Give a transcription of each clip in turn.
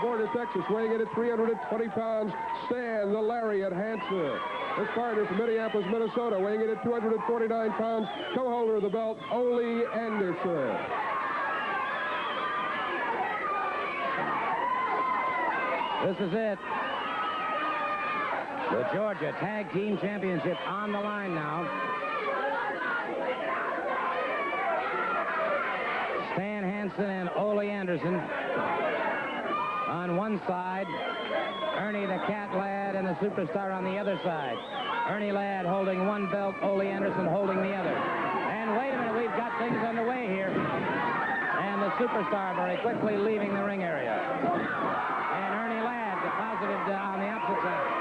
Georgia, Texas, weighing in at 320 pounds, Stan the Lariat Hansen. His partner from Minneapolis, Minnesota, weighing in at 249 pounds, co-holder of the belt, Ole Anderson. This is it. The Georgia Tag Team Championship on the line now. Stan Hansen and Ole Anderson on one side. Ernie the Cat Ladd and the Superstar on the other side. Ernie Ladd holding one belt, Ole Anderson holding the other. And wait a minute, we've got things underway here. And the Superstar very quickly leaving the ring area. And Ernie Ladd deposited on the opposite side.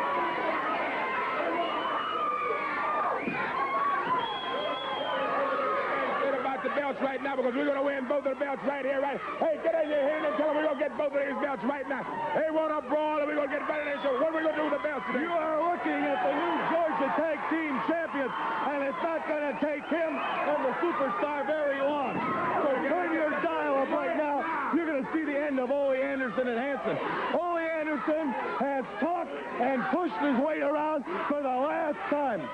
The belts right now because we're going to win both of the belts right here, right? Hey, get in your hand and tell them we're going to get both of these belts right now. They want a brawl and we're going to get better than this. So what are we going to do with the belts today? You are looking at the new Georgia Tag Team Champions, and it's not going to take him and the Superstar very long. So turn your dial up right now. You're going to see the end of Ole Anderson and Hansen. Ole Anderson has talked and pushed his weight around for the last time.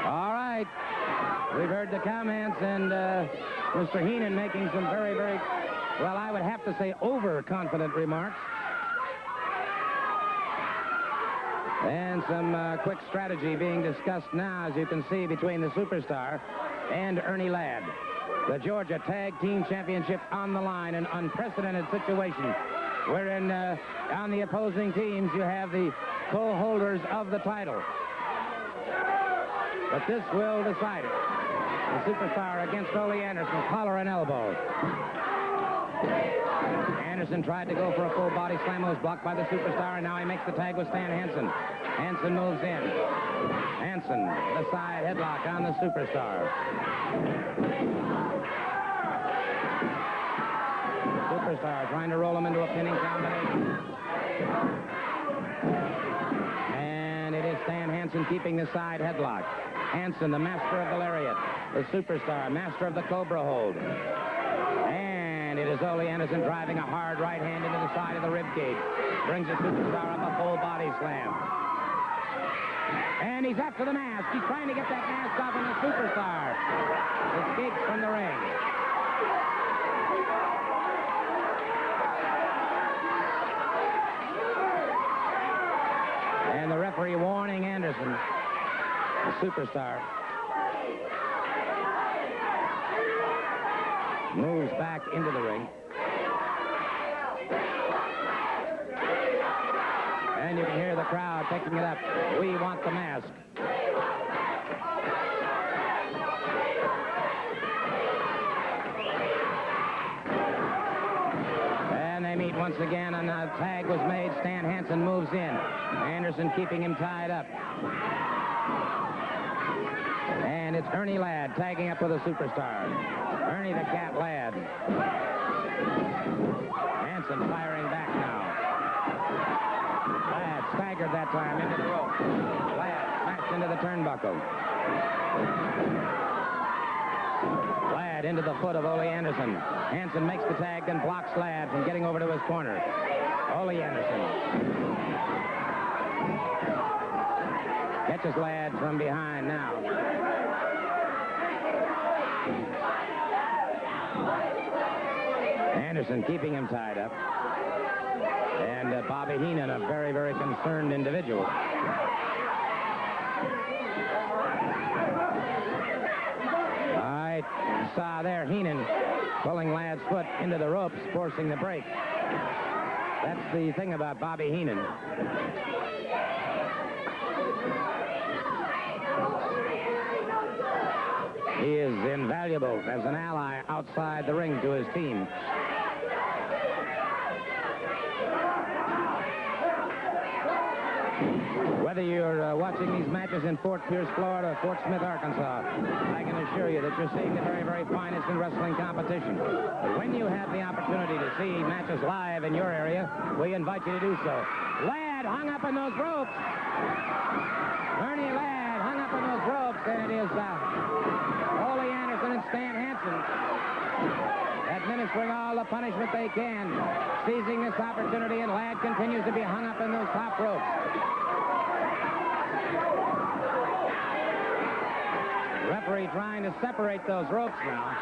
All right. We've heard the comments, and Mr. Heenan making some very, very, well, I would have to say overconfident remarks. And some quick strategy being discussed now, as you can see, between the Superstar and Ernie Ladd. The Georgia Tag Team Championship on the line, an unprecedented situation wherein on the opposing teams you have the co-holders of the title. But this will decide it. The Superstar against Ole Anderson, collar and elbow. Anderson tried to go for a full body slam, was blocked by the Superstar, and now he makes the tag with Stan Hansen. Hansen moves in. Hansen, the side headlock on the Superstar. Superstar trying to roll him into a pinning combination. And it is Stan Hansen keeping the side headlock. Hansen, the master of the lariat. The Superstar, master of the Cobra hold. And it is Ole Anderson driving a hard right hand into the side of the rib cage. Brings the Superstar up a full body slam. And he's after the mask. He's trying to get that mask off on the Superstar. Escapes from the ring. And the referee warning Anderson, the Superstar, moves back into the ring. And you can hear the crowd picking it up. We want the mask. And they meet once again, and a tag was made. Stan Hansen moves in. Anderson keeping him tied up. And it's Ernie Ladd tagging up with a Superstar. Ernie the Cat Ladd. Hansen firing back now. Ladd staggered that time into the rope. Ladd smashed into the turnbuckle. Ladd into the foot of Ole Anderson. Hansen makes the tag, then blocks Ladd from getting over to his corner. Ole Anderson catches Ladd from behind now. Anderson keeping him tied up. And Bobby Heenan, a very, very concerned individual. All right, saw there Heenan pulling Ladd's foot into the ropes, forcing the break. That's the thing about Bobby Heenan. He is invaluable as an ally outside the ring to his team. Whether you're watching these matches in Fort Pierce, Florida, or Fort Smith, Arkansas, I can assure you that you're seeing the very, very finest in wrestling competition. But when you have the opportunity to see matches live in your area, we invite you to do so. Ladd hung up in those ropes. Ernie Ladd hung up in those ropes, and it is Ole Anderson and Stan Hansen administering all the punishment they can, seizing this opportunity, and Ladd continues to be hung up in those top ropes. Referee trying to separate those ropes now.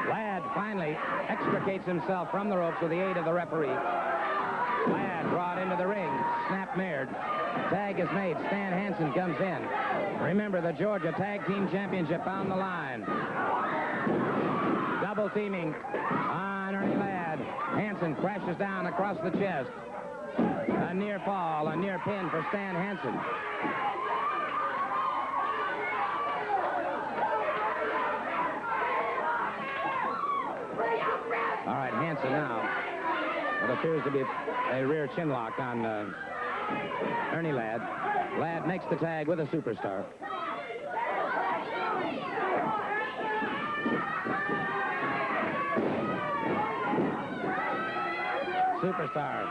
Ladd finally extricates himself from the ropes with the aid of the referee. Ladd brought into the ring, snap-mared. Tag is made. Stan Hansen comes in. Remember, the Georgia Tag Team Championship on the line. Double teaming on Ernie Ladd. Hansen crashes down across the chest. A near fall, a near pin for Stan Hansen. All right, Hansen now. What appears to be a rear chin lock on Ernie Ladd. Ladd makes the tag with a Superstar. Superstar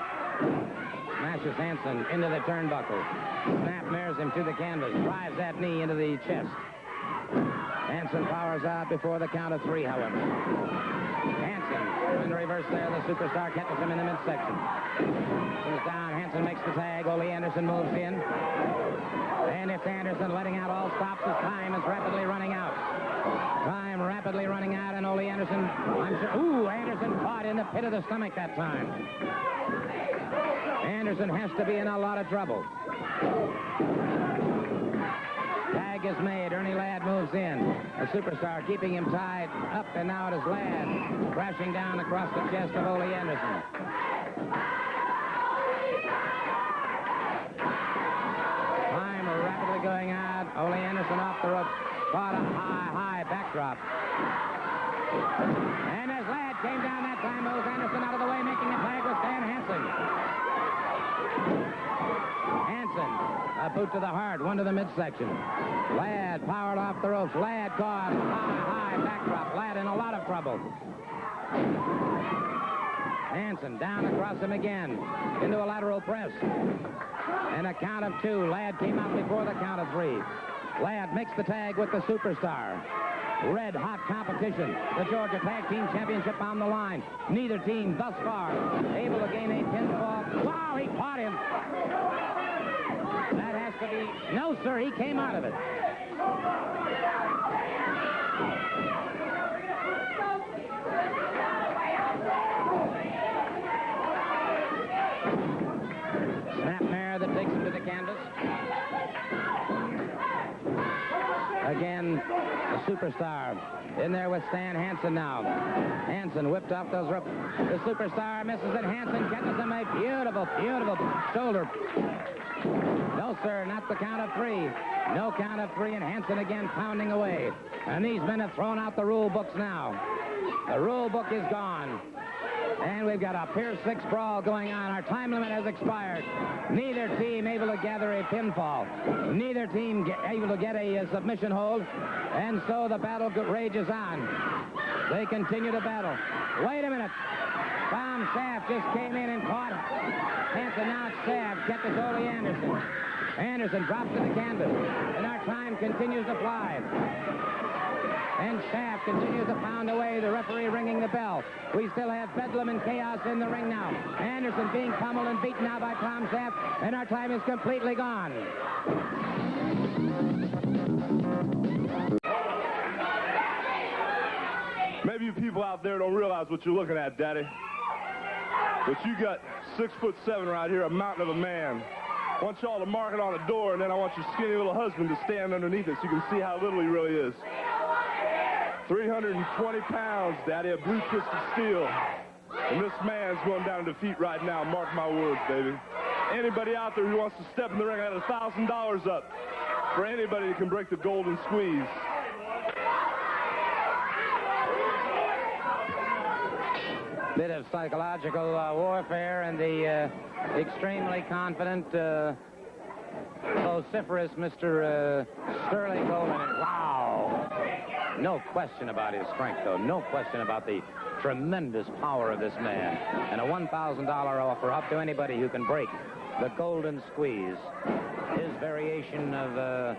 smashes Hansen into the turnbuckle. Snap mares him to the canvas. Drives that knee into the chest. Hansen powers out before the count of 3, however. Hansen in reverse there. The Superstar catches him in the midsection. Comes down. Hansen makes the tag. Ole Anderson moves in. And it's Anderson letting out all stops as time is rapidly running out. Time rapidly running out, and Ole Anderson, Anderson caught in the pit of the stomach that time. Anderson has to be in a lot of trouble. Tag is made. Ernie Ladd moves in. The Superstar keeping him tied up, and now it is Ladd crashing down across the chest of Ole Anderson. Time rapidly going out. Ole Anderson off the rope. Caught a high backdrop. And as Ladd came down that time, moves Anderson out of the way, making a tag with Stan Hansen. Hansen, a boot to the heart, one to the midsection. Ladd powered off the ropes. Ladd caught high backdrop. Ladd in a lot of trouble. Hansen down across him again into a lateral press. And a count of 2. Ladd came out before the count of 3. Ladd makes the tag with the Superstar. Red hot competition. The Georgia Tag Team Championship on the line. Neither team thus far able to gain a pinfall. Wow, he caught him. That has to be... No, sir, he came out of it. Snapmare that takes him to the canvas. Again, the Superstar in there with Stan Hansen now. Hansen whipped off those ropes. The Superstar misses it. Hansen catches him a beautiful shoulder. No, sir, not the count of 3. No count of 3, and Hansen again pounding away. And these men have thrown out the rule books now. The rule book is gone. And we've got a Pier 6 brawl going on. Our time limit has expired. Neither team able to gather a pinfall. Neither team able to get a submission hold. And so the battle rages on. They continue to battle. Wait a minute. Tom Saft just came in and caught him. Hansen now Saft catches Ole Anderson. Anderson drops to the canvas. And our time continues to fly. And Saft continues to pound away, the referee ringing the bell. We still have bedlam and chaos in the ring now. Anderson being pummeled and beaten now by Tom Saft, and our time is completely gone. Maybe you people out there don't realize what you're looking at, Daddy. But you got 6'7" right here, a mountain of a man. I want y'all to mark it on the door, and then I want your skinny little husband to stand underneath it so you can see how little he really is. 320 pounds, Daddy, a blue twisted steel. And this man's going down to defeat right now. Mark my words, baby. Anybody out there who wants to step in the ring, I had $1,000 up for anybody that can break the golden squeeze. Bit of psychological warfare, and the extremely confident, vociferous Mr. Sterling Coleman. Wow. No question about his strength, though. No question about the tremendous power of this man. And a $1,000 offer up to anybody who can break the golden squeeze. His variation of the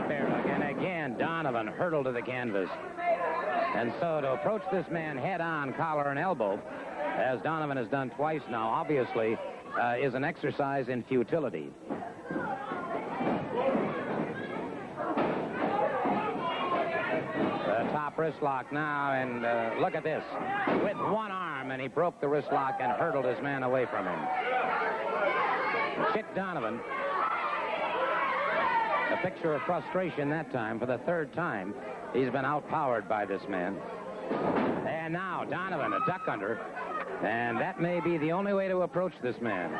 bear hug. And again, Donovan hurtled to the canvas. And so to approach this man head-on, collar and elbow, as Donovan has done twice now, obviously, is an exercise in futility. Top wrist lock now, and look at this. With one arm, and he broke the wrist lock and hurdled his man away from him. Chick Donovan, a picture of frustration that time. For the third time, he's been outpowered by this man. And now Donovan, a duck under, and that may be the only way to approach this man.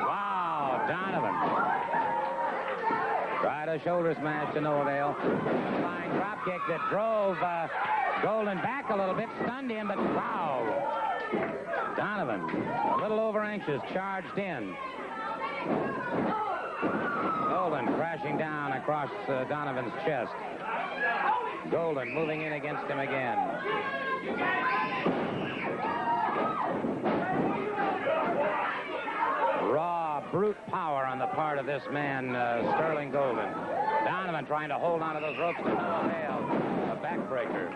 Wow, Donovan. Tried a shoulder smash to no avail. A flying drop kick that drove Golden back a little bit, stunned him, but wow. Donovan, a little over anxious, charged in. Golden crashing down across Donovan's chest. Golden moving in against him again. Raw, brute power on the part of this man, Sterling Golden. Donovan trying to hold on to those ropes to no avail. A backbreaker.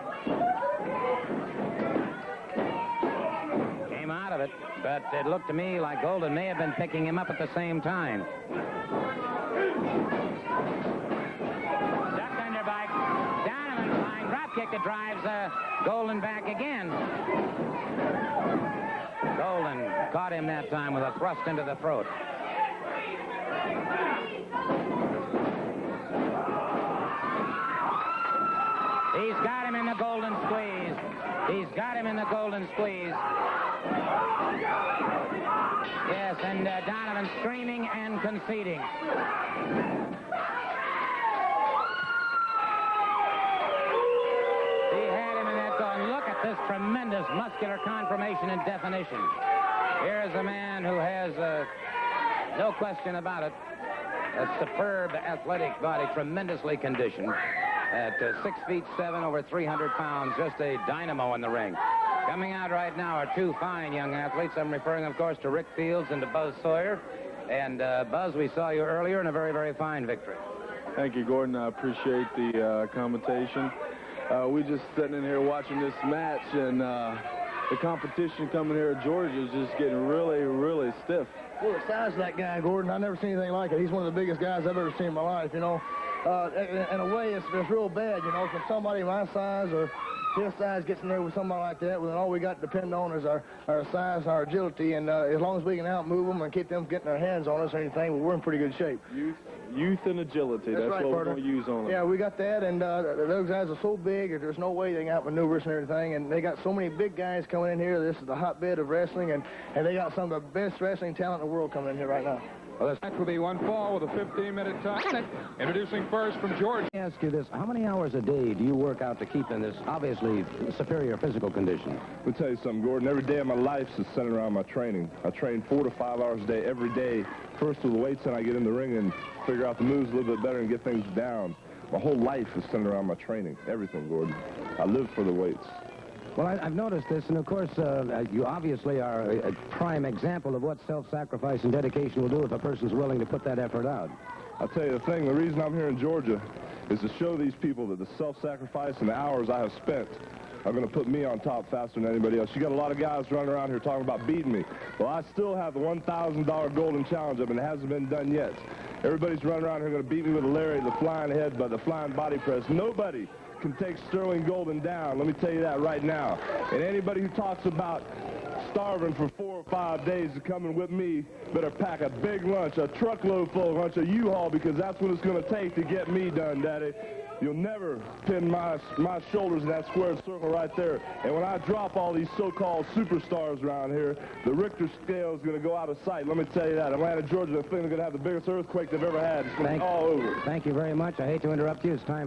Came out of it, but it looked to me like Golden may have been picking him up at the same time. Duck under by Donovan, flying drop kick that drives Golden back again. Golden caught him that time with a thrust into the throat. He's got him in the Golden squeeze. He's got him in the Golden squeeze. Yes, and Donovan screaming and conceding. He had him in that zone. Look at this tremendous muscular conformation and definition. Here is a man who has, no question about it, a superb athletic body, tremendously conditioned. At 6'7", over 300 pounds, just a dynamo in the ring. Coming out right now are two fine young athletes. I'm referring, of course, to Rick Fields and to Buzz Sawyer. And, Buzz, we saw you earlier in a very, very fine victory. Thank you, Gordon. I appreciate the commentation. We just sitting in here watching this match, and the competition coming here at Georgia is just getting really, really stiff. Well, the size of that guy, Gordon, I've never seen anything like it. He's one of the biggest guys I've ever seen in my life, you know. In a way, it's real bad, you know, from somebody my size or his size gets in there with somebody like that, well, then all we got to depend on is our size and our agility, and as long as we can outmove them and keep them getting their hands on us or anything, well, we're in pretty good shape. Youth and agility, that's right, what we're going to use on them. Yeah, we got that, and those guys are so big that there's no way they can outmaneuver us and everything, and they got so many big guys coming in here. This is the hotbed of wrestling, and they got some of the best wrestling talent in the world coming in here right now. Well, this match will be one fall with a 15-minute time. Introducing first from Georgia. Let me ask you this. How many hours a day do you work out to keep in this obviously superior physical condition? Let me tell you something, Gordon. Every day of my life is centered around my training. I train 4 to 5 hours a day every day. First with the weights, then I get in the ring and figure out the moves a little bit better and get things down. My whole life is centered around my training. Everything, Gordon. I live for the weights. Well, I've noticed this, and of course, you obviously are a prime example of what self-sacrifice and dedication will do if a person's willing to put that effort out. I'll tell you the thing, the reason I'm here in Georgia is to show these people that the self-sacrifice and the hours I have spent are going to put me on top faster than anybody else. You got a lot of guys running around here talking about beating me. Well, I still have the $1,000 Golden Challenge up, and it hasn't been done yet. Everybody's running around here going to beat me with a lariat, the flying headbutt, the flying body press. Nobody can take Sterling Golden down. Let me tell you that right now. And anybody who talks about starving for 4 or 5 days to coming with me better pack a big lunch, a truckload full of lunch, a U-Haul, because that's what it's going to take to get me done, Daddy. You'll never pin my shoulders in that squared circle right there. And when I drop all these so-called superstars around here, the Richter scale is going to go out of sight. Let me tell you that. Atlanta, Georgia, I think they're going to have the biggest earthquake they've ever had. It's going to be all over. Thank you very much. I hate to interrupt you. It's time for